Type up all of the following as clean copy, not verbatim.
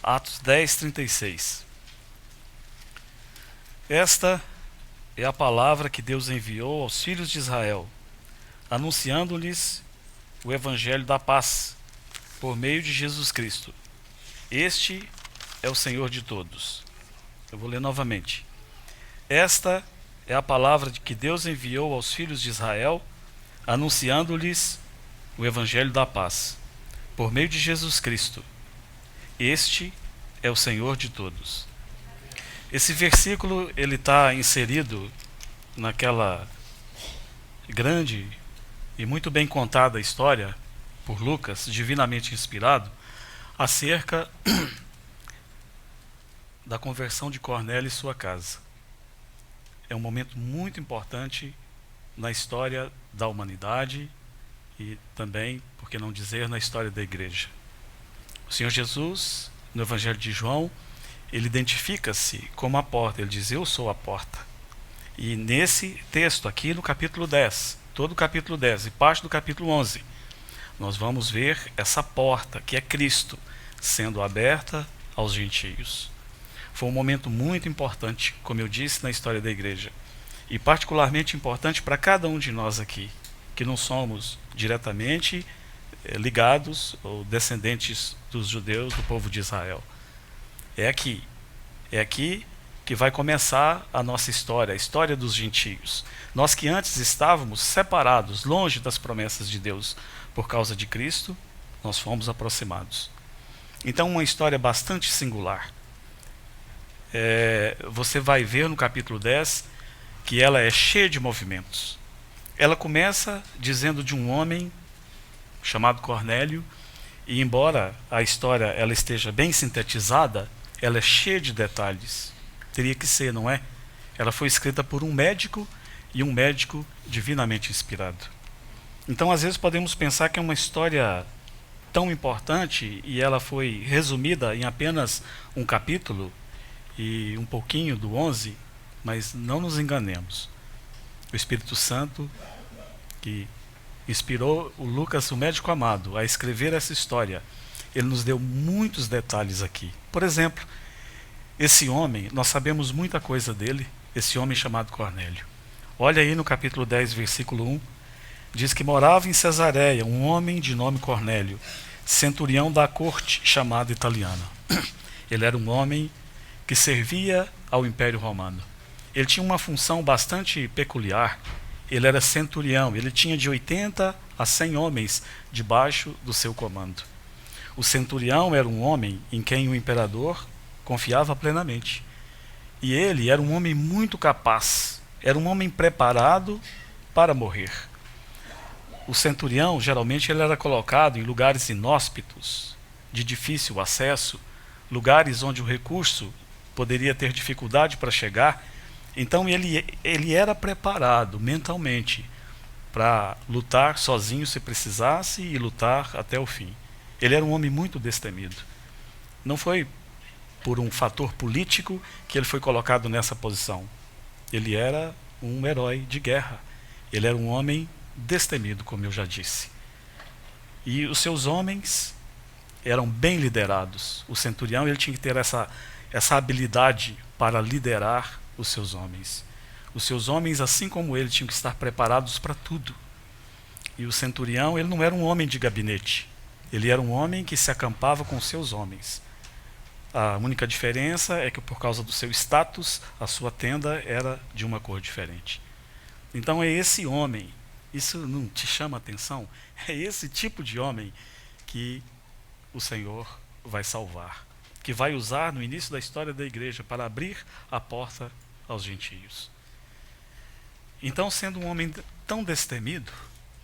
Atos 10:36. Esta é a palavra que Deus enviou aos filhos de Israel, anunciando-lhes o evangelho da paz, por meio de Jesus Cristo. Este é o Senhor de todos. Eu vou ler novamente. Esta é a palavra que Deus enviou aos filhos de Israel, anunciando-lhes o evangelho da paz, por meio de Jesus Cristo. Este é o Senhor de todos. Esse versículo ele está inserido naquela grande e muito bem contada história por Lucas, divinamente inspirado, acerca da conversão de Cornélio e sua casa. É um momento muito importante na história da humanidade e também, por que não dizer, na história da igreja. O Senhor Jesus, no Evangelho de João, ele identifica-se como a porta. Ele diz: eu sou a porta. E nesse texto aqui no capítulo 10, todo o capítulo 10 e parte do capítulo 11, nós vamos ver essa porta, que é Cristo, sendo aberta aos gentios. Foi um momento muito importante, como eu disse, na história da igreja. E particularmente importante para cada um de nós aqui, que não somos diretamente ligados ou descendentes dos judeus, do povo de Israel. É aqui que vai começar a nossa história, a história dos gentios. Nós que antes estávamos separados, longe das promessas de Deus, por causa de Cristo, nós fomos aproximados. Então, uma história bastante singular. Você vai ver no capítulo 10 que ela é cheia de movimentos. Ela começa dizendo de um homem chamado Cornélio, e embora a história ela esteja bem sintetizada, ela é cheia de detalhes. Teria que ser, não é? Ela foi escrita por um médico, e um médico divinamente inspirado. Então, às vezes podemos pensar que é uma história tão importante e ela foi resumida em apenas um capítulo e um pouquinho do 11, mas não nos enganemos. O Espírito Santo, que inspirou o Lucas, o médico amado, a escrever essa história, ele nos deu muitos detalhes aqui. Por exemplo, esse homem, nós sabemos muita coisa dele, esse homem chamado Cornélio. Olha aí no capítulo 10, versículo 1, diz que morava em Cesareia um homem de nome Cornélio, centurião da corte chamada italiana. Ele era um homem que servia ao Império Romano. Ele tinha uma função bastante peculiar. Ele era centurião, ele tinha de 80 a 100 homens debaixo do seu comando. O centurião era um homem em quem o imperador confiava plenamente. E ele era um homem muito capaz, era um homem preparado para morrer. O centurião, geralmente, ele era colocado em lugares inóspitos, de difícil acesso, lugares onde o recurso poderia ter dificuldade para chegar. Então ele era preparado mentalmente para lutar sozinho se precisasse e lutar até o fim. Ele era um homem muito destemido. Não foi por um fator político que ele foi colocado nessa posição. Ele era um herói de guerra. Ele era um homem destemido, como eu já disse. E os seus homens eram bem liderados. O centurião ele tinha que ter essa habilidade para liderar os seus homens. Os seus homens, assim como ele, tinham que estar preparados para tudo. E o centurião, ele não era um homem de gabinete. Ele era um homem que se acampava com seus homens. A única diferença é que, por causa do seu status, a sua tenda era de uma cor diferente. Então é esse homem, isso não te chama atenção? É esse tipo de homem que o Senhor vai salvar, que vai usar no início da história da igreja para abrir a porta aos gentios. Então, sendo um homem tão destemido,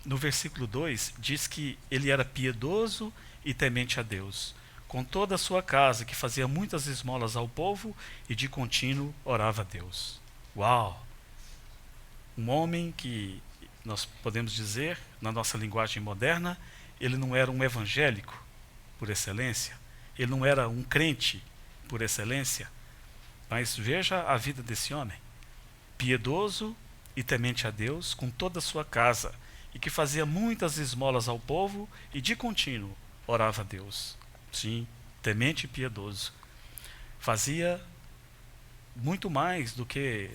no versículo 2 diz que ele era piedoso e temente a Deus, com toda a sua casa, que fazia muitas esmolas ao povo e de contínuo orava a Deus. Uau! Um homem que nós podemos dizer, na nossa linguagem moderna, ele não era um evangélico por excelência, ele não era um crente por excelência, mas veja a vida desse homem, piedoso e temente a Deus com toda a sua casa, e que fazia muitas esmolas ao povo e de contínuo orava a Deus. Sim, temente e piedoso. Fazia muito mais do que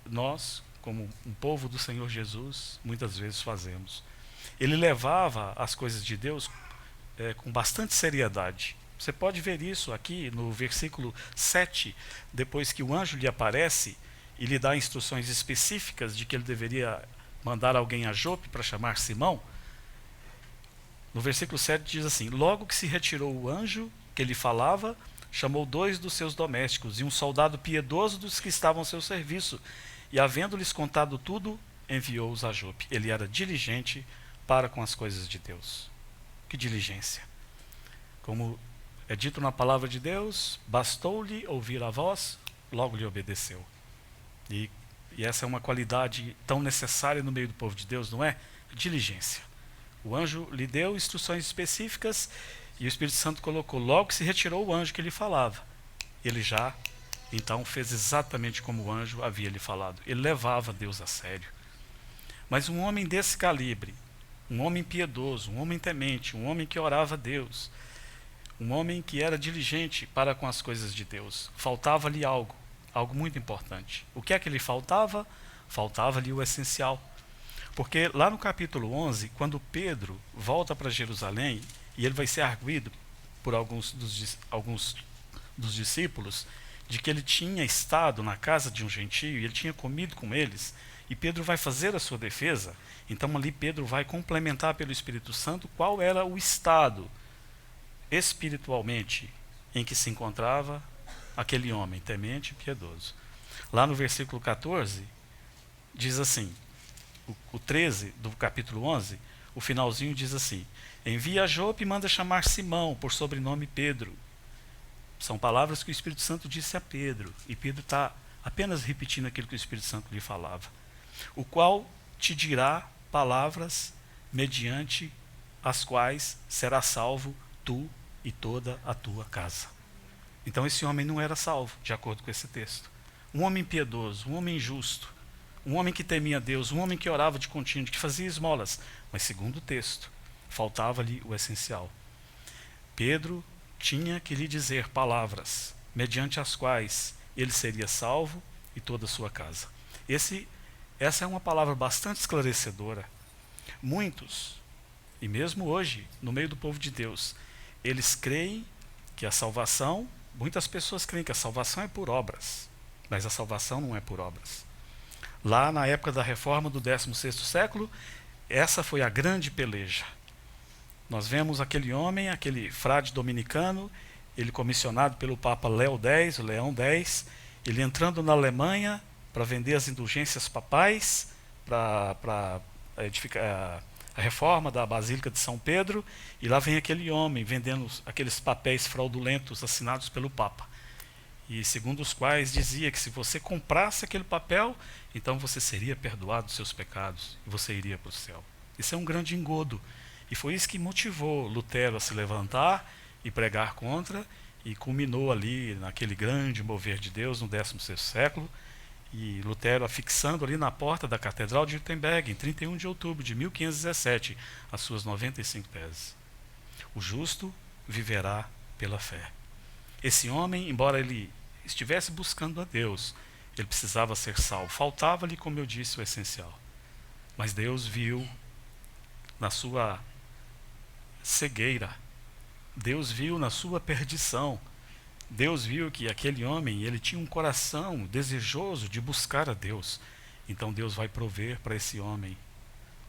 nós, como um povo do Senhor Jesus, muitas vezes fazemos. Ele levava as coisas de Deus com bastante seriedade. Você pode ver isso aqui no versículo 7, depois que o anjo lhe aparece e lhe dá instruções específicas de que ele deveria mandar alguém a Jope para chamar Simão. No versículo 7 diz assim: logo que se retirou o anjo que lhe falava, chamou 2 dos seus domésticos e um soldado piedoso dos que estavam ao seu serviço, e havendo-lhes contado tudo, enviou-os a Jope. Ele era diligente para com as coisas de Deus. Que diligência! Como é dito na palavra de Deus, bastou-lhe ouvir a voz, logo lhe obedeceu. E essa é uma qualidade tão necessária no meio do povo de Deus, não é? Diligência. O anjo lhe deu instruções específicas e o Espírito Santo colocou, logo que se retirou o anjo que lhe falava. Ele já, então, fez exatamente como o anjo havia lhe falado. Ele levava Deus a sério. Mas um homem desse calibre, um homem piedoso, um homem temente, um homem que orava a Deus, um homem que era diligente para com as coisas de Deus, faltava-lhe algo muito importante. O que é que lhe faltava? Faltava-lhe o essencial. Porque lá no capítulo 11, quando Pedro volta para Jerusalém, e ele vai ser arguido por alguns dos discípulos, de que ele tinha estado na casa de um gentio, e ele tinha comido com eles, e Pedro vai fazer a sua defesa. Então ali Pedro vai complementar pelo Espírito Santo qual era o estado espiritualmente em que se encontrava aquele homem temente e piedoso. Lá no versículo 14 diz assim, o 13 do capítulo 11, o finalzinho diz assim: envia a Jope e manda chamar Simão, por sobrenome Pedro. São palavras que o Espírito Santo disse a Pedro, e Pedro está apenas repetindo aquilo que o Espírito Santo lhe falava. O qual te dirá palavras mediante as quais será salvo tu e toda a tua casa. Então esse homem não era salvo, de acordo com esse texto. Um homem piedoso, um homem justo, um homem que temia Deus, um homem que orava de contínuo, que fazia esmolas. Mas segundo o texto, faltava-lhe o essencial. Pedro tinha que lhe dizer palavras, mediante as quais ele seria salvo e toda a sua casa. Essa é uma palavra bastante esclarecedora. Muitos, e mesmo hoje, no meio do povo de Deus, eles creem que a salvação, muitas pessoas creem que a salvação é por obras, mas a salvação não é por obras. Lá na época da reforma do 16º século, essa foi a grande peleja. Nós vemos aquele homem, aquele frade dominicano, ele comissionado pelo Papa Leão X, ele entrando na Alemanha para vender as indulgências papais, para edificar a reforma da Basílica de São Pedro, e lá vem aquele homem vendendo aqueles papéis fraudulentos assinados pelo Papa. E segundo os quais dizia que se você comprasse aquele papel, então você seria perdoado dos seus pecados e você iria para o céu. Isso é um grande engodo. E foi isso que motivou Lutero a se levantar e pregar contra, e culminou ali naquele grande mover de Deus no 16º século, e Lutero afixando ali na porta da Catedral de Wittenberg, em 31 de outubro de 1517, as suas 95 teses. O justo viverá pela fé. Esse homem, embora ele estivesse buscando a Deus, ele precisava ser salvo. Faltava-lhe, como eu disse, o essencial. Mas Deus viu na sua cegueira, Deus viu na sua perdição, Deus viu que aquele homem, ele tinha um coração desejoso de buscar a Deus. Então Deus vai prover para esse homem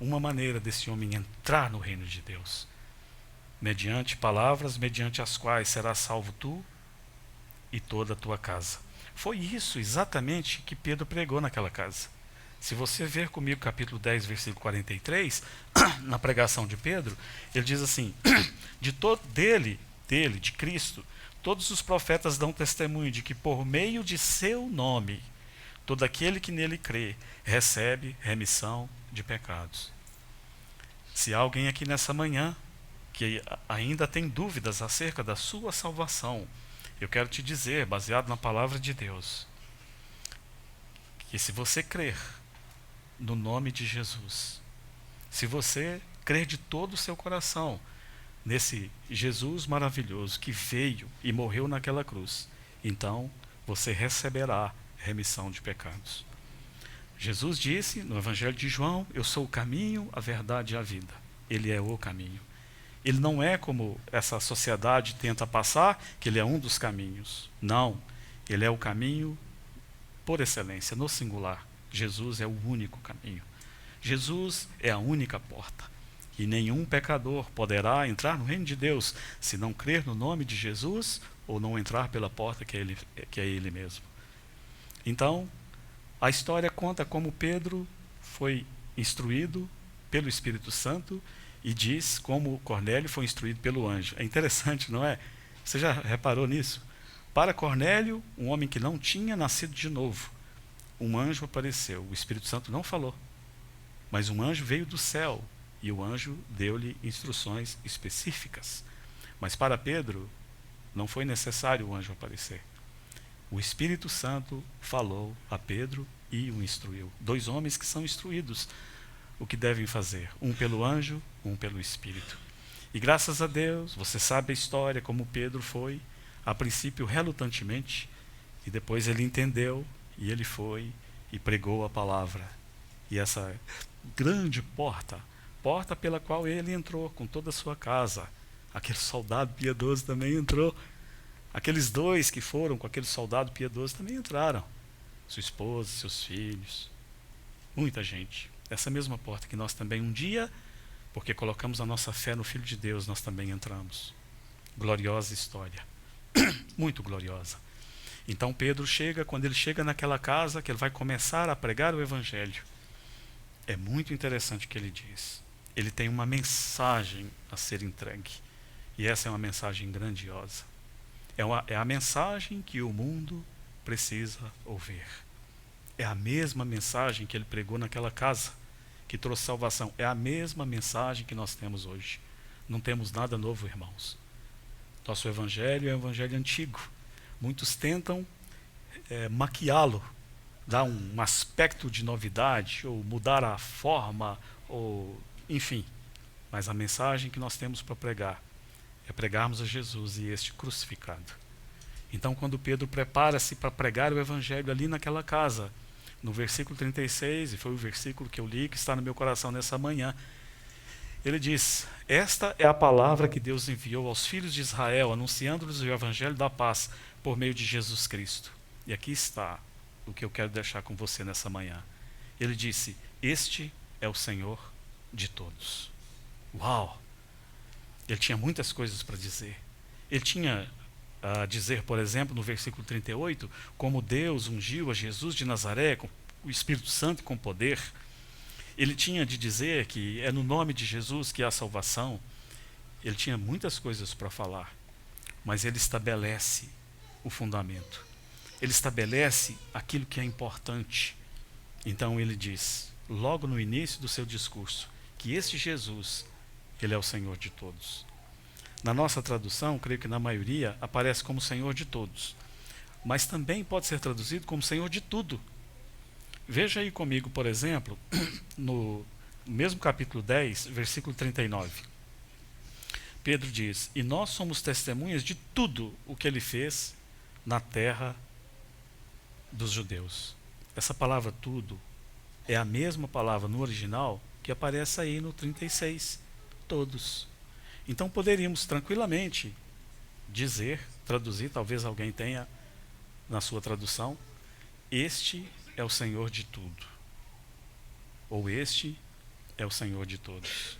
uma maneira desse homem entrar no reino de Deus, mediante palavras, mediante as quais serás salvo tu e toda a tua casa. Foi isso exatamente que Pedro pregou naquela casa. Se você ver comigo capítulo 10, versículo 43, na pregação de Pedro, ele diz assim: de Cristo, todos os profetas dão testemunho de que por meio de seu nome, todo aquele que nele crê, recebe remissão de pecados. Se há alguém aqui nessa manhã que ainda tem dúvidas acerca da sua salvação, eu quero te dizer, baseado na palavra de Deus, que se você crer no nome de Jesus, se você crer de todo o seu coração nesse Jesus maravilhoso que veio e morreu naquela cruz, então você receberá remissão de pecados. Jesus disse no Evangelho de João: eu sou o caminho, a verdade e a vida. Ele é o caminho. Ele não é como essa sociedade tenta passar, que ele é um dos caminhos. Não, ele é o caminho por excelência, no singular. Jesus é o único caminho. Jesus é a única porta. E nenhum pecador poderá entrar no reino de Deus se não crer no nome de Jesus ou não entrar pela porta que é ele mesmo. Então, a história conta como Pedro foi instruído pelo Espírito Santo e diz como Cornélio foi instruído pelo anjo. É interessante, não é? Você já reparou nisso? Para Cornélio, um homem que não tinha nascido de novo, um anjo apareceu. O Espírito Santo não falou, mas um anjo veio do céu e o anjo deu-lhe instruções específicas. Mas para Pedro, não foi necessário o anjo aparecer. O Espírito Santo falou a Pedro e o instruiu. Dois homens que são instruídos o que devem fazer, um pelo anjo, um pelo Espírito. E graças a Deus, você sabe a história, como Pedro foi, a princípio relutantemente, e depois ele entendeu, e ele foi e pregou a palavra. E essa grande porta pela qual ele entrou com toda a sua casa. Aquele soldado piedoso também entrou. Aqueles dois que foram com aquele soldado piedoso também entraram. Sua esposa, seus filhos, muita gente. Essa mesma porta que nós também um dia, porque colocamos a nossa fé no Filho de Deus, nós também entramos. Gloriosa história. Muito gloriosa. Então Pedro chega, quando ele chega naquela casa, que ele vai começar a pregar o Evangelho. É muito interessante o que ele diz. Ele tem uma mensagem a ser entregue. E essa é uma mensagem grandiosa. É a mensagem que o mundo precisa ouvir. É a mesma mensagem que ele pregou naquela casa, que trouxe salvação. É a mesma mensagem que nós temos hoje. Não temos nada novo, irmãos. Nosso evangelho é um evangelho antigo. Muitos tentam maquiá-lo, dar um aspecto de novidade, ou mudar a forma, ou enfim. Mas a mensagem que nós temos para pregar é pregarmos a Jesus e este crucificado. Então, quando Pedro prepara-se para pregar o evangelho ali naquela casa, no versículo 36, e foi o versículo que eu li, que está no meu coração nessa manhã, ele diz: esta é a palavra que Deus enviou aos filhos de Israel, anunciando-lhes o evangelho da paz por meio de Jesus Cristo. E aqui está o que eu quero deixar com você nessa manhã. Ele disse: este é o Senhor de todos. Uau! Ele tinha muitas coisas para dizer. Ele tinha a dizer, por exemplo, no versículo 38, como Deus ungiu a Jesus de Nazaré com o Espírito Santo e com poder. Ele tinha de dizer que é no nome de Jesus que há salvação. Ele tinha muitas coisas para falar, mas ele estabelece o fundamento. Ele estabelece aquilo que é importante. Então ele diz, logo no início do seu discurso, que esse Jesus, ele é o Senhor de todos. Na nossa tradução, creio que na maioria, aparece como Senhor de todos. Mas também pode ser traduzido como Senhor de tudo. Veja aí comigo, por exemplo, no mesmo capítulo 10, versículo 39. Pedro diz: e nós somos testemunhas de tudo o que ele fez na terra dos judeus. Essa palavra tudo é a mesma palavra no original que aparece aí no 36, todos. Então poderíamos tranquilamente dizer, traduzir, talvez alguém tenha na sua tradução, este é o Senhor de tudo. Ou este é o Senhor de todos.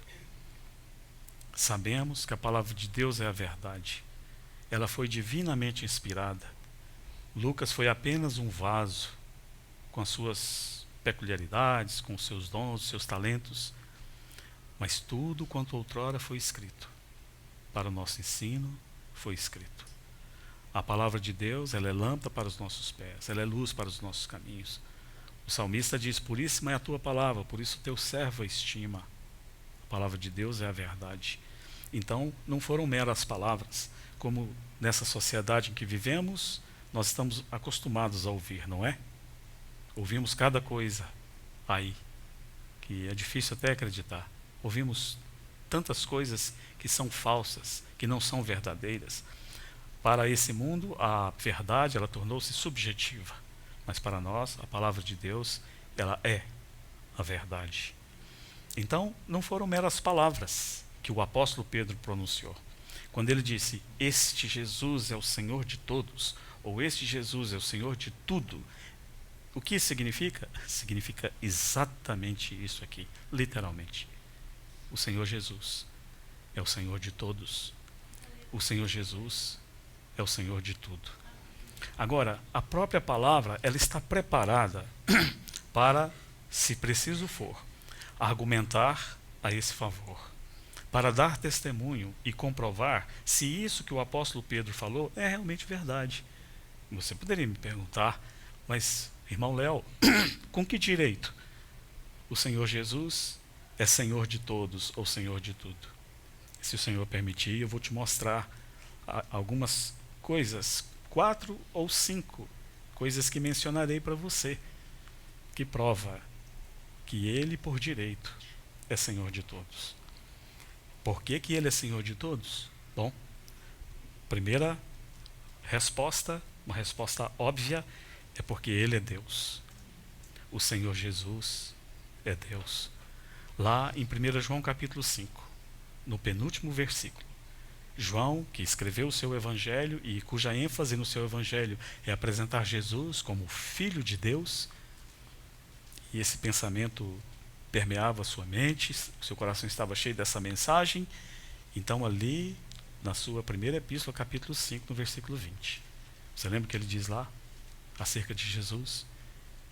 Sabemos que a palavra de Deus é a verdade. Ela foi divinamente inspirada. Lucas foi apenas um vaso com as suas peculiaridades, com os seus dons, os seus talentos. Mas tudo quanto outrora foi escrito para o nosso ensino foi escrito. A palavra de Deus, ela é lâmpada para os nossos pés, ela é luz para os nossos caminhos. O salmista diz: puríssima é a tua palavra, por isso teu servo a estima. A palavra de Deus é a verdade. Então, não foram meras palavras, como nessa sociedade em que vivemos, nós estamos acostumados a ouvir, não é? Ouvimos cada coisa aí, que é difícil até acreditar. Ouvimos tantas coisas que são falsas, que não são verdadeiras. Para esse mundo, a verdade ela tornou-se subjetiva, mas para nós, a palavra de Deus, ela é a verdade. Então, não foram meras palavras que o apóstolo Pedro pronunciou. Quando ele disse, este Jesus é o Senhor de todos, ou este Jesus é o Senhor de tudo, o que isso significa? Significa exatamente isso aqui, literalmente. O Senhor Jesus é o Senhor de todos. O Senhor Jesus é o Senhor de tudo. Agora, a própria palavra, ela está preparada para, se preciso for, argumentar a esse favor, para dar testemunho e comprovar se isso que o apóstolo Pedro falou é realmente verdade. Você poderia me perguntar, mas, irmão Léo, com que direito o Senhor Jesus é Senhor de todos ou Senhor de tudo? Se o Senhor permitir, eu vou te mostrar algumas coisas, 4 ou 5 coisas que mencionarei para você, que prova que Ele, por direito, é Senhor de todos. Por que que Ele é Senhor de todos? Bom, primeira resposta, uma resposta óbvia, é porque Ele é Deus. O Senhor Jesus é Deus. Lá em 1 João capítulo 5, no penúltimo versículo, João, que escreveu o seu evangelho e cuja ênfase no seu evangelho é apresentar Jesus como Filho de Deus, e esse pensamento permeava sua mente, seu coração estava cheio dessa mensagem. Então ali, na sua primeira epístola, capítulo 5, no versículo 20, você lembra que ele diz lá, acerca de Jesus?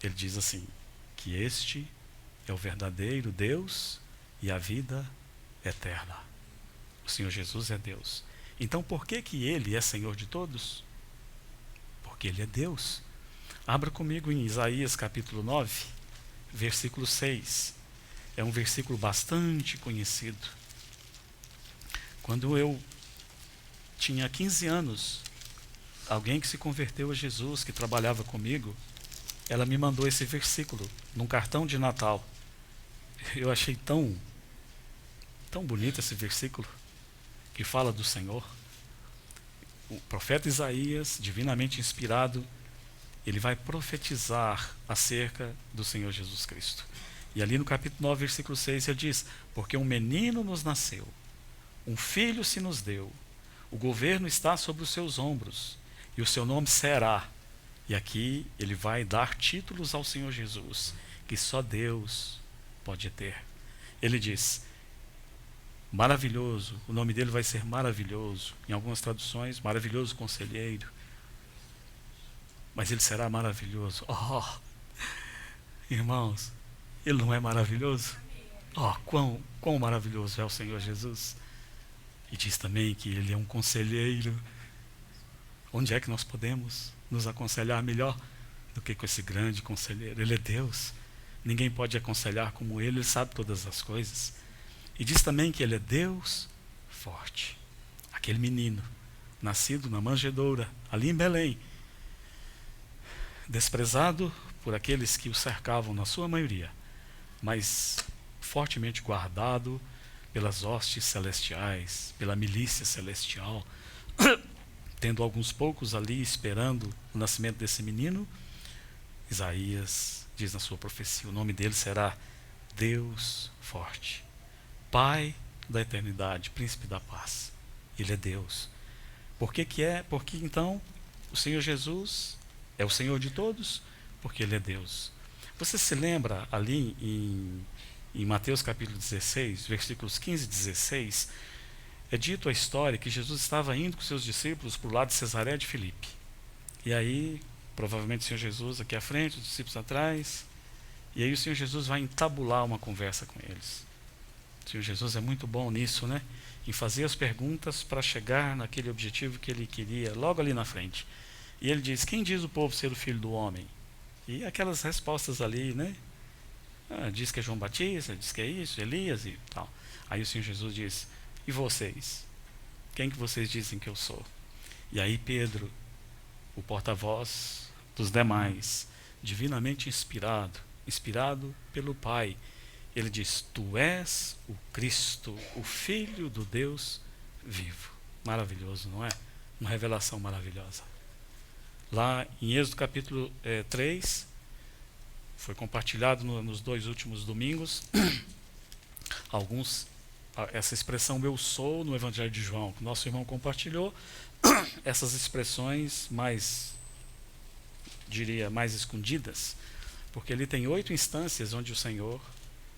Ele diz assim, que este é o verdadeiro Deus e a vida eterna. O Senhor Jesus é Deus. Então por que que Ele é Senhor de todos? Porque Ele é Deus. Abra comigo em Isaías capítulo 9, versículo 6. É um versículo bastante conhecido. Quando eu tinha 15 anos, alguém que se converteu a Jesus, que trabalhava comigo, ela me mandou esse versículo num cartão de Natal. Eu achei tão bonito esse versículo, que fala do Senhor. O profeta Isaías, divinamente inspirado, ele vai profetizar acerca do Senhor Jesus Cristo. E ali no capítulo 9, versículo 6, ele diz, porque um menino nos nasceu, um filho se nos deu, o governo está sobre os seus ombros, e o seu nome será. E aqui ele vai dar títulos ao Senhor Jesus, que só Deus pode ter. Ele diz, maravilhoso, o nome dele vai ser maravilhoso, em algumas traduções, maravilhoso conselheiro, mas ele será maravilhoso. Oh, irmãos, ele não é maravilhoso? Oh, quão maravilhoso é o Senhor Jesus. E diz também que ele é um conselheiro. Onde é que nós podemos nos aconselhar melhor do que com esse grande conselheiro? Ele é Deus. Ninguém pode aconselhar como ele sabe todas as coisas. E diz também que ele é Deus forte. Aquele menino, nascido na manjedoura, ali em Belém, desprezado por aqueles que o cercavam na sua maioria, mas fortemente guardado pelas hostes celestiais, pela milícia celestial, tendo alguns poucos ali esperando o nascimento desse menino. Isaías diz na sua profecia, o nome dele será Deus forte, Pai da eternidade, Príncipe da paz. Ele é Deus. Por que que é? Porque então o Senhor Jesus é o Senhor de todos, porque Ele é Deus. Você se lembra ali em Mateus capítulo 16, versículos 15 e 16, é dito a história que Jesus estava indo com seus discípulos para o lado de Cesareia de Filipe. E aí, provavelmente o Senhor Jesus aqui à frente, os discípulos atrás, e aí o Senhor Jesus vai entabular uma conversa com eles. O Senhor Jesus é muito bom nisso, né? Em fazer as perguntas para chegar naquele objetivo que ele queria, logo ali na frente. E ele diz, quem diz o povo ser o filho do homem? E aquelas respostas ali, né? Diz que é João Batista, diz que é isso, Elias e tal. Aí o Senhor Jesus diz, e vocês? Quem que vocês dizem que eu sou? E aí Pedro, o porta-voz dos demais, divinamente inspirado pelo Pai, ele diz: Tu és o Cristo, o Filho do Deus vivo. Maravilhoso, não é? Uma revelação maravilhosa. Lá em Êxodo capítulo 3, foi compartilhado nos 2 últimos domingos, essa expressão eu sou no Evangelho de João, que nosso irmão compartilhou, essas expressões mais escondidas, porque ele tem 8 instâncias onde o Senhor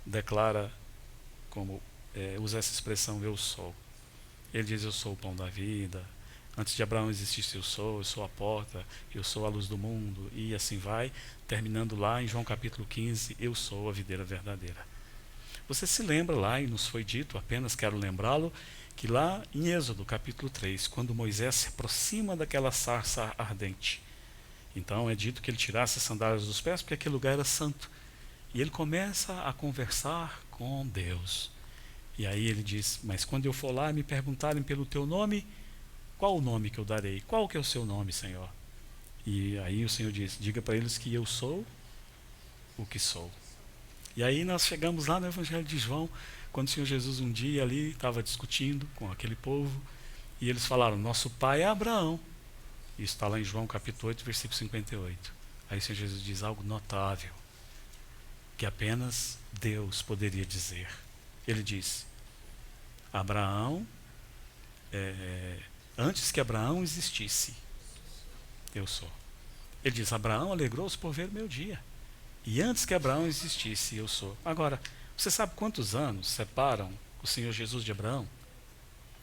declara usa essa expressão eu sou. Ele diz: eu sou o pão da vida, antes de Abraão existisse eu sou a porta, eu sou a luz do mundo, e assim vai, terminando lá em João capítulo 15, eu sou a videira verdadeira. Você se lembra lá, e nos foi dito, apenas quero lembrá-lo, que lá em Êxodo capítulo 3, quando Moisés se aproxima daquela sarça ardente, então é dito que ele tirasse as sandálias dos pés, porque aquele lugar era santo, e ele começa a conversar com Deus. E aí ele diz: mas quando eu for lá e me perguntarem pelo teu nome, qual o nome que eu darei? Qual que é o seu nome, Senhor? E aí o Senhor diz: diga para eles que eu sou o que sou. E aí nós chegamos lá no Evangelho de João, quando o Senhor Jesus um dia ali estava discutindo com aquele povo, e eles falaram: nosso pai é Abraão. Isso está lá em João capítulo 8, versículo 58. Aí o Senhor Jesus diz algo notável, que apenas Deus poderia dizer. Ele disse: Abraão, antes que Abraão existisse, eu sou. Ele diz: Abraão alegrou-se por ver o meu dia. E antes que Abraão existisse, eu sou. Agora, você sabe quantos anos separam o Senhor Jesus de Abraão?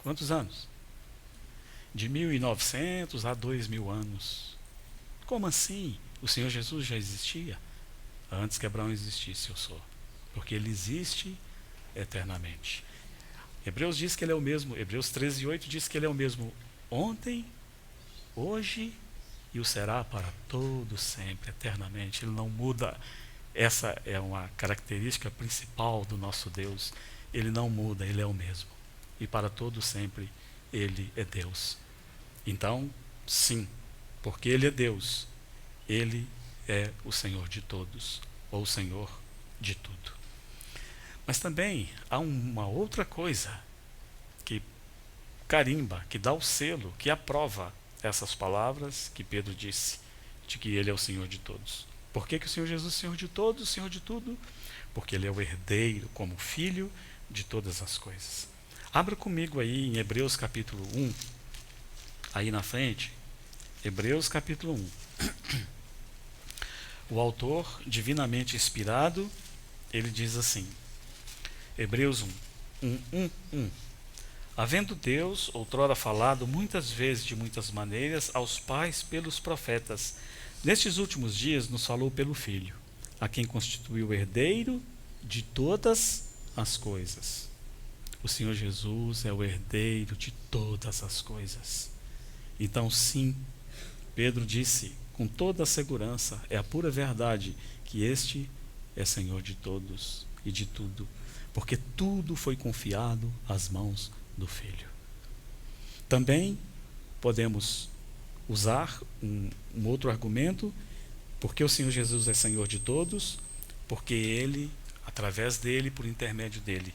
Quantos anos? De 1900 a 2000 anos. Como assim? O Senhor Jesus já existia? Antes que Abraão existisse, eu sou. Porque ele existe eternamente. Hebreus diz que ele é o mesmo. Hebreus 13:8 diz que ele é o mesmo ontem, hoje e o será para todo sempre, eternamente. Ele não muda. Essa é uma característica principal do nosso Deus. Ele não muda, ele é o mesmo. E para todo sempre ele é Deus. Então, sim, porque ele é Deus, ele é o Senhor de todos, ou o Senhor de tudo. Mas também há uma outra coisa que carimba, que dá o selo, que aprova essas palavras que Pedro disse, de que ele é o Senhor de todos. Por que o Senhor Jesus é o Senhor de todos, Senhor de tudo? Porque ele é o herdeiro, como filho de todas as coisas. Abra comigo aí em Hebreus capítulo 1, aí na frente, Hebreus capítulo 1. O autor, divinamente inspirado, ele diz assim, Hebreus 1. Havendo Deus outrora falado muitas vezes de muitas maneiras aos pais pelos profetas, nestes últimos dias nos falou pelo Filho, a quem constituiu o herdeiro de todas as coisas. O Senhor Jesus é o herdeiro de todas as coisas. Então sim, Pedro disse com toda a segurança, é a pura verdade, que este é Senhor de todos e de tudo, porque tudo foi confiado às mãos do Filho. Também podemos usar um outro argumento, porque o Senhor Jesus é Senhor de todos, porque ele, através dele, por intermédio dele,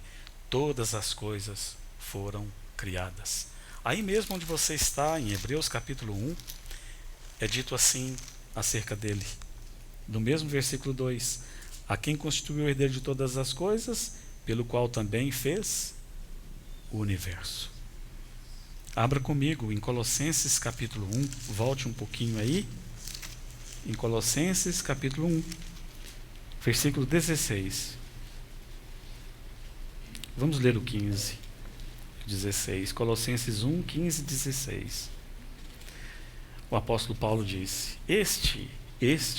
todas as coisas foram criadas. Aí mesmo onde você está, em Hebreus capítulo 1, é dito assim acerca dele, no mesmo versículo 2, a quem constituiu o herdeiro de todas as coisas, pelo qual também fez o universo. Abra comigo em Colossenses capítulo 1, volte um pouquinho aí, em Colossenses capítulo 1, versículo 16. Vamos ler o 15, 16, Colossenses 1, 15 e 16. O apóstolo Paulo disse: Este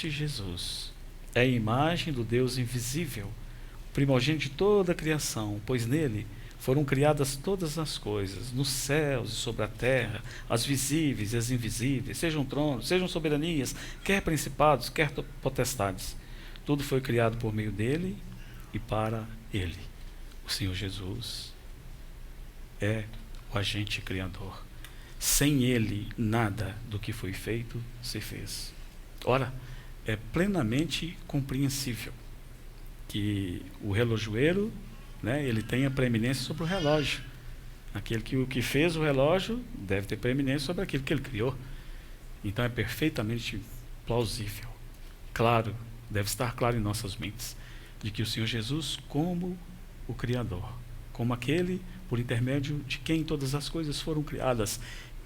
Jesus é a imagem do Deus invisível, o primogênito de toda a criação, pois nele foram criadas todas as coisas, nos céus e sobre a terra, as visíveis e as invisíveis, sejam tronos, sejam soberanias, quer principados, quer potestades. Tudo foi criado por meio dele e para ele. O Senhor Jesus é o agente criador. Sem ele, nada do que foi feito se fez. Ora, é plenamente compreensível que o relojoeiro, né, ele tem a preeminência sobre o relógio. Aquele que o que fez o relógio deve ter preeminência sobre aquilo que ele criou. Então é perfeitamente plausível, claro, deve estar claro em nossas mentes, de que o Senhor Jesus, como o Criador, como aquele por intermédio de quem todas as coisas foram criadas,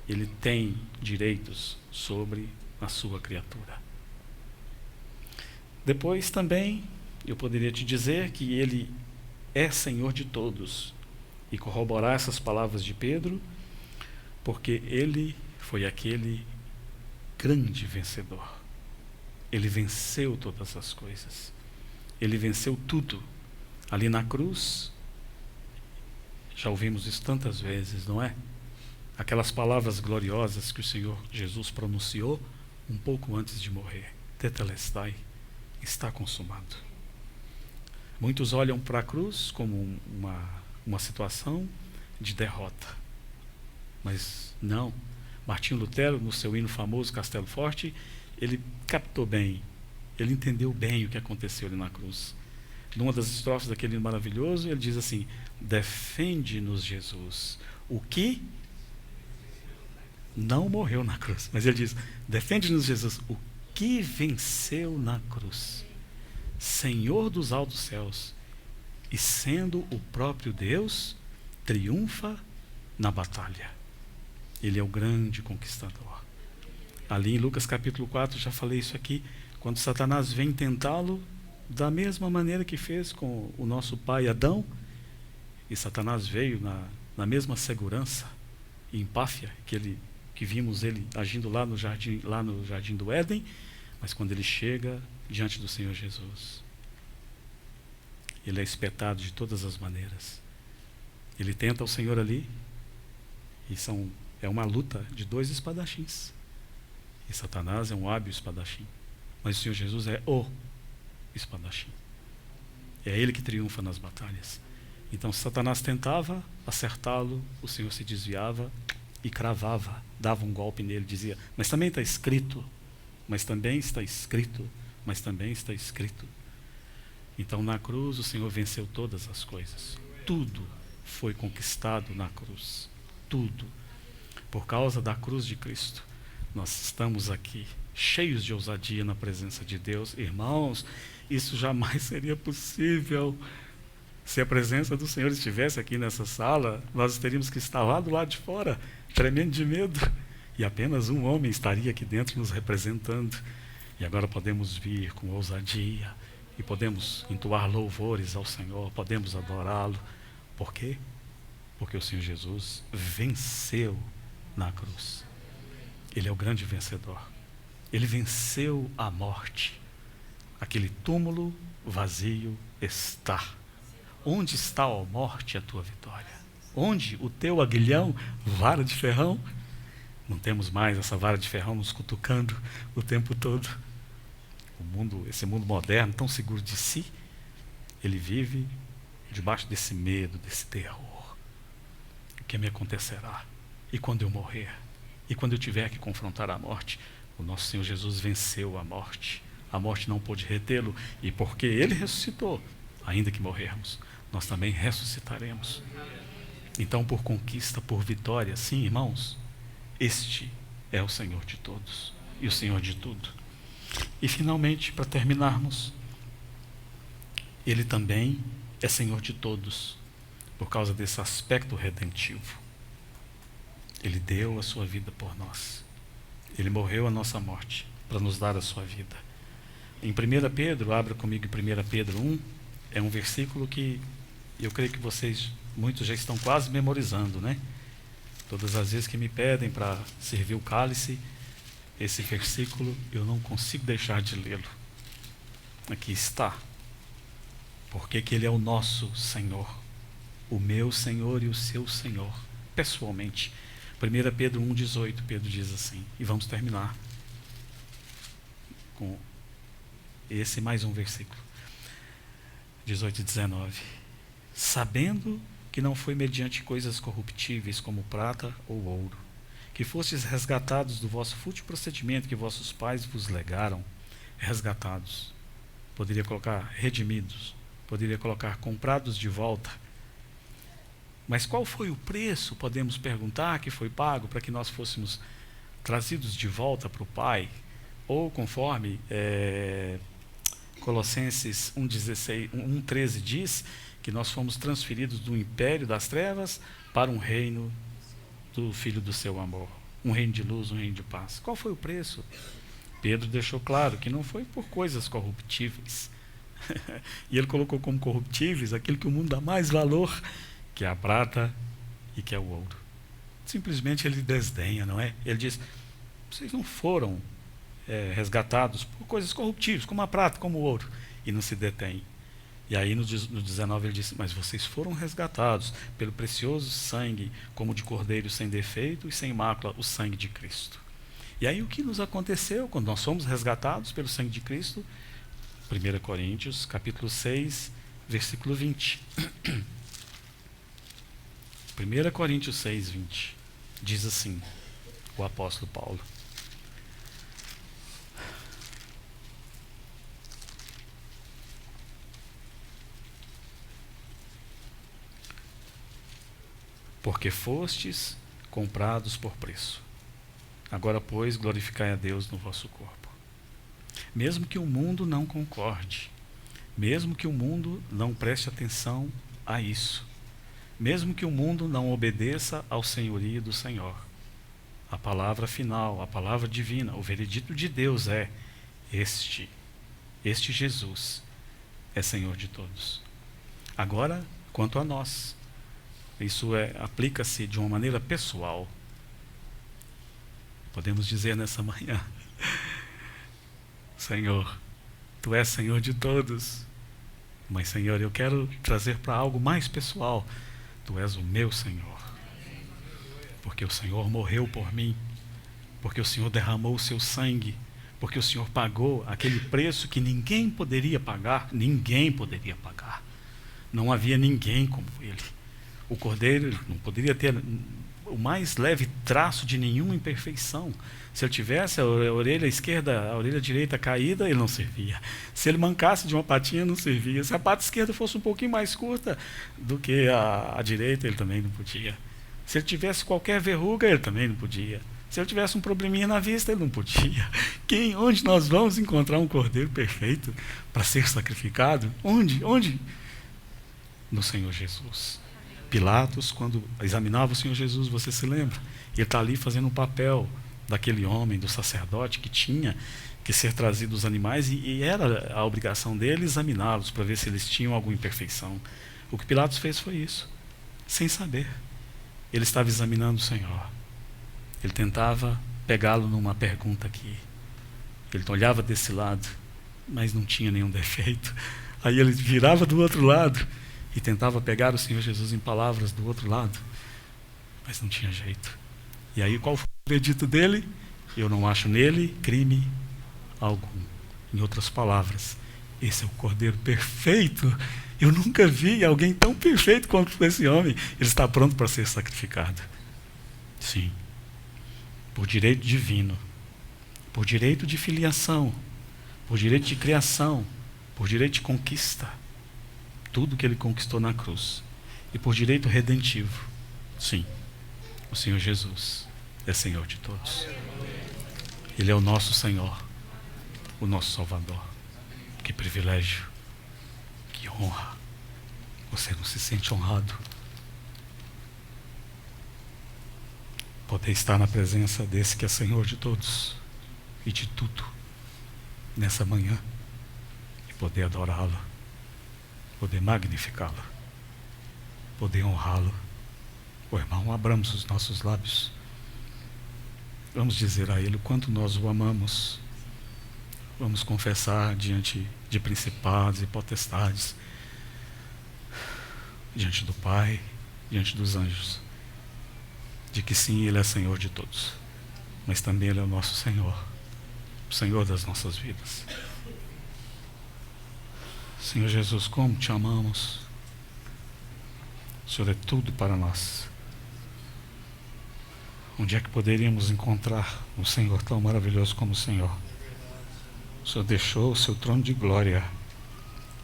ele tem direitos sobre a sua criatura. Depois também eu poderia te dizer que ele é Senhor de todos, e corroborar essas palavras de Pedro, porque ele foi aquele grande vencedor. Ele venceu todas as coisas. Ele venceu tudo. Ali na cruz, já ouvimos isso tantas vezes, não é? Aquelas palavras gloriosas que o Senhor Jesus pronunciou um pouco antes de morrer. Tetelestai, está consumado. Muitos olham para a cruz como uma situação de derrota. Mas não. Martinho Lutero, no seu hino famoso Castelo Forte, ele captou bem, ele entendeu bem o que aconteceu ali na cruz. Numa das estrofes daquele hino maravilhoso, ele diz assim: defende-nos, Jesus, o que não morreu na cruz. Mas ele diz: defende-nos, Jesus, o que venceu na cruz. Senhor dos altos céus, e sendo o próprio Deus, triunfa na batalha. Ele é o grande conquistador. Ali em Lucas capítulo 4, já falei isso aqui, quando Satanás vem tentá-lo, da mesma maneira que fez com o nosso pai Adão, e Satanás veio na mesma segurança e empáfia que vimos ele agindo lá no jardim do Éden, mas quando ele chega diante do Senhor Jesus, ele é espetado de todas as maneiras. Ele tenta o Senhor ali, e é uma luta de dois espadachins. E Satanás é um hábil espadachim, mas o Senhor Jesus é o espadachim. É ele que triunfa nas batalhas. Então, se Satanás tentava acertá-lo, o Senhor se desviava e cravava, dava um golpe nele, dizia: mas também está escrito, mas também está escrito, mas também está escrito. Então, na cruz, o Senhor venceu todas as coisas. Tudo foi conquistado na cruz. Tudo. Por causa da cruz de Cristo, nós estamos aqui, cheios de ousadia na presença de Deus. Irmãos, isso jamais seria possível. Se a presença do Senhor estivesse aqui nessa sala, nós teríamos que estar lá do lado de fora, tremendo de medo. E apenas um homem estaria aqui dentro nos representando. E agora podemos vir com ousadia e podemos entoar louvores ao Senhor, podemos adorá-lo. Por quê? Porque o Senhor Jesus venceu na cruz. Ele é o grande vencedor. Ele venceu a morte. Aquele túmulo vazio está. Onde está, ó morte, a tua vitória? Onde o teu aguilhão, vara de ferrão? Não temos mais essa vara de ferrão nos cutucando o tempo todo. Esse mundo moderno, tão seguro de si, ele vive debaixo desse medo, desse terror. O que me acontecerá? E quando eu morrer? E quando eu tiver que confrontar a morte? O nosso Senhor Jesus venceu a morte. A morte não pôde retê-lo, e porque ele ressuscitou, ainda que morrermos, nós também ressuscitaremos. Então, por conquista, por vitória, sim, irmãos, este é o Senhor de todos e o Senhor de tudo. E finalmente, para terminarmos, ele também é Senhor de todos, por causa desse aspecto redentivo. Ele deu a sua vida por nós. Ele morreu a nossa morte para nos dar a sua vida. Em 1 Pedro, abra comigo em 1 Pedro 1, é um versículo que eu creio que muitos já estão quase memorizando, né? Todas as vezes que me pedem para servir o cálice, esse versículo eu não consigo deixar de lê-lo. Aqui está. Porque que ele é o nosso Senhor, o meu Senhor e o seu Senhor, pessoalmente. 1 Pedro 1,18, Pedro diz assim, e vamos terminar com esse mais um versículo, 18 e 19. Sabendo que não foi mediante coisas corruptíveis como prata ou ouro, que fostes resgatados do vosso fútil procedimento que vossos pais vos legaram, resgatados, poderia colocar redimidos, poderia colocar comprados de volta. Mas qual foi o preço, podemos perguntar, que foi pago para que nós fôssemos trazidos de volta para o Pai? Ou conforme Colossenses 1,13 diz, que nós fomos transferidos do império das trevas para um reino do Filho do seu amor. Um reino de luz, um reino de paz. Qual foi o preço? Pedro deixou claro que não foi por coisas corruptíveis. E ele colocou como corruptíveis aquilo que o mundo dá mais valor, que é a prata e que é o ouro. Simplesmente ele desdenha, não é? Ele diz, vocês não foram resgatados por coisas corruptíveis, como a prata, como o ouro, e não se detém. E aí no 19 ele diz, mas vocês foram resgatados pelo precioso sangue, como de cordeiro sem defeito e sem mácula, o sangue de Cristo. E aí o que nos aconteceu quando nós fomos resgatados pelo sangue de Cristo? 1 Coríntios, capítulo 6, versículo 20. 1 Coríntios 6, 20. Diz assim, o apóstolo Paulo. Porque fostes comprados por preço. Agora, pois, glorificai a Deus no vosso corpo. Mesmo que o mundo não concorde, mesmo que o mundo não preste atenção a isso, mesmo que o mundo não obedeça ao senhorio do Senhor, a palavra final, a palavra divina, o veredito de Deus é: este Jesus é Senhor de todos. Agora, quanto a nós, isso aplica-se de uma maneira pessoal. Podemos dizer nessa manhã, Senhor, Tu és Senhor de todos, mas Senhor, eu quero trazer para algo mais pessoal. Tu és o meu Senhor, porque o Senhor morreu por mim, porque o Senhor derramou o seu sangue, porque o Senhor pagou aquele preço que ninguém poderia pagar. Não havia ninguém como Ele. O Cordeiro não poderia ter o mais leve traço de nenhuma imperfeição. Se ele tivesse a orelha esquerda, a orelha direita caída, ele não servia. Se ele mancasse de uma patinha, não servia. Se a pata esquerda fosse um pouquinho mais curta do que a direita, ele também não podia. Se ele tivesse qualquer verruga, ele também não podia. Se ele tivesse um probleminha na vista, ele não podia. Onde nós vamos encontrar um cordeiro perfeito para ser sacrificado? Onde? No Senhor Jesus. Pilatos, quando examinava o Senhor Jesus, você se lembra? Ele está ali fazendo um papel daquele homem, do sacerdote, que tinha que ser trazido os animais, e era a obrigação dele examiná-los para ver se eles tinham alguma imperfeição. O que Pilatos fez foi isso, sem saber. Ele estava examinando o Senhor. Ele tentava pegá-lo numa pergunta aqui. Ele olhava desse lado, mas não tinha nenhum defeito. Aí ele virava do outro lado e tentava pegar o Senhor Jesus em palavras do outro lado, mas não tinha jeito. E aí qual foi o veredito dele? Eu não acho nele crime algum. Em outras palavras, esse é o Cordeiro perfeito. Eu nunca vi alguém tão perfeito quanto esse homem. Ele está pronto para ser sacrificado. Sim, por direito divino, por direito de filiação, por direito de criação, por direito de conquista. Tudo que ele conquistou na cruz. E por direito redentivo. Sim, o Senhor Jesus é Senhor de todos. Ele é o nosso Senhor, o nosso Salvador. Que privilégio, que honra. Você não se sente honrado? Poder estar na presença desse que é Senhor de todos e de tudo nessa manhã e poder adorá-lo, poder magnificá-lo, poder honrá-lo. O irmão, abramos os nossos lábios. Vamos dizer a Ele o quanto nós o amamos. Vamos confessar diante de principados e potestades, diante do Pai, diante dos anjos, de que sim, Ele é Senhor de todos, mas também Ele é o nosso Senhor, o Senhor das nossas vidas. Senhor Jesus, como te amamos. O Senhor é tudo para nós. Onde é que poderíamos encontrar um Senhor tão maravilhoso como o Senhor? O Senhor deixou o seu trono de glória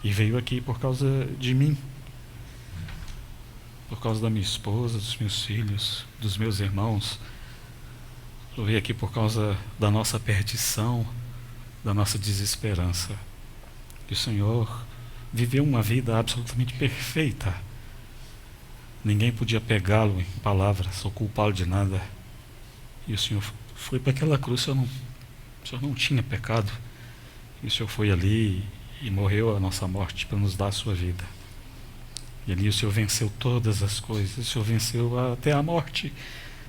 E veio aqui por causa de mim, por causa da minha esposa, dos meus filhos, dos meus irmãos. Eu veio aqui por causa da nossa perdição, da nossa desesperança. E o Senhor viveu uma vida absolutamente perfeita. Ninguém podia pegá-lo em palavras ou culpá-lo de nada. E o Senhor foi para aquela cruz. O Senhor não tinha pecado. E o Senhor foi ali e morreu a nossa morte para nos dar a sua vida. E ali o Senhor venceu todas as coisas. O Senhor venceu até a morte.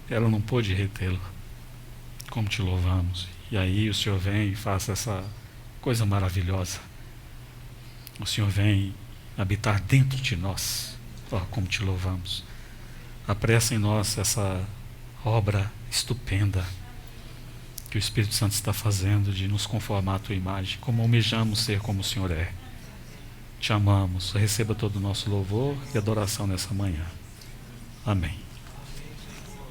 Ela não pôde retê-lo. Como te louvamos. E aí o Senhor vem e faz essa coisa maravilhosa. O Senhor vem habitar dentro de nós. Oh, como te louvamos. Apressa em nós essa obra estupenda que o Espírito Santo está fazendo de nos conformar à tua imagem, como almejamos ser como o Senhor é. Te amamos. Receba todo o nosso louvor e adoração nessa manhã. Amém.